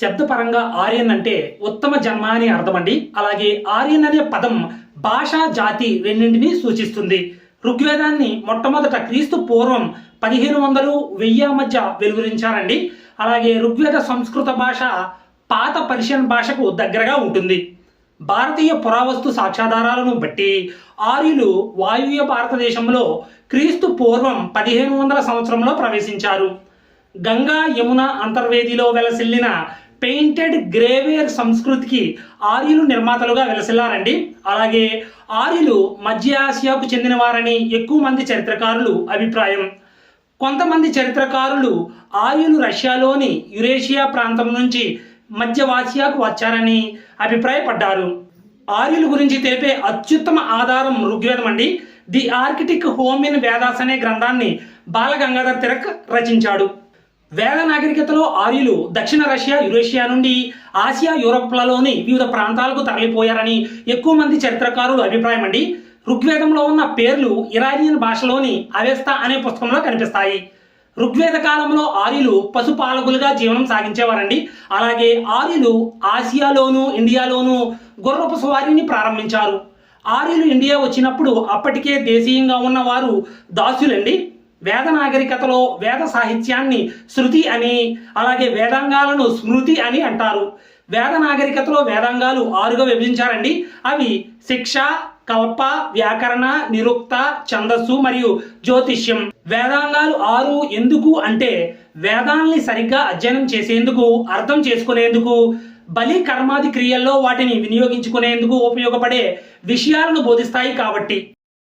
శబ్దపరంగా ఆర్యన్ అంటే ఉత్తమ జన్మ అని అర్థం అండి. అలాగే ఆర్యన్ అనే పదం భాష జాతి రెండింటిని సూచిస్తుంది. ఋగ్వేదాన్ని మొట్టమొదట క్రీస్తు పూర్వం 1500-1000 మధ్య వెలువరించారండి. అలాగే ఋగ్వేద సంస్కృత భాష పాత పర్షియన్ భాషకు దగ్గరగా ఉంటుంది. భారతీయ పురావస్తు సాక్ష్యాధారాలను బట్టి ఆర్యులు వాయువ్య భారతదేశంలో క్రీస్తు పూర్వం 1500 సంవత్సరంలో ప్రవేశించారు. గంగా యమున అంతర్వేదిలో వెలసిల్లిన పెయింటెడ్ గ్రేవేర్ సంస్కృతికి ఆర్యులు నిర్మాతలుగా వెలసిల్లారండి. అలాగే ఆర్యులు మధ్య ఆసియాకు చెందినవారని ఎక్కువ మంది చరిత్రకారులు అభిప్రాయం. కొంతమంది చరిత్రకారులు ఆర్యులు రష్యాలోని యురేషియా ప్రాంతం నుంచి మధ్యవాసియాకు వచ్చారని అభిప్రాయపడ్డారు. ఆర్యుల గురించి తెలిపే అత్యుత్తమ ఆధారం ఋగ్వేదం అండి. The Arctic home in Vedas అనే గ్రంథాన్ని బాలగంగాధర్ తిలక్ రచించాడు. వేద నాగరికతలో ఆర్యులు దక్షిణ రష్యా, యురేషియా నుండి ఆసియా, యూరప్లలోని వివిధ ప్రాంతాలకు తరలిపోయారని ఎక్కువ మంది చరిత్రకారులు అభిప్రాయం అండి. ఋగ్వేదంలో ఉన్న పేర్లు ఇరానియన్ భాషలోని అవెస్తా అనే పుస్తకంలో కనిపిస్తాయి. ఋగ్వేద కాలంలో ఆర్యులు పశుపాలకులుగా జీవనం సాగించేవారండి. అలాగే ఆర్యులు ఆసియాలోను ఇండియాలోను గుర్రపు సవారీని ప్రారంభించారు. ఆర్యులు ఇండియా వచ్చినప్పుడు అప్పటికే దేశీయంగా ఉన్న వారు దాసులండి. వేద నాగరికతలో వేద సాహిత్యాన్ని శృతి అని, అలాగే వేదాంగాలను స్మృతి అని అంటారు. వేద నాగరికతలో వేదాంగాలు 6గా విభజించారండి. అవి శిక్ష, కల్ప, వ్యాకరణ, నిరుక్త, ఛందస్సు మరియు జ్యోతిష్యం. వేదాంగాలు 6 ఎందుకు అంటే వేదాల్ని సరిగ్గా అధ్యయనం చేసేందుకు, అర్థం చేసుకునేందుకు, బలి కర్మాది క్రియల్లో వాటిని వినియోగించుకునేందుకు ఉపయోగపడే విషయాలను బోధిస్తాయి కాబట్టి.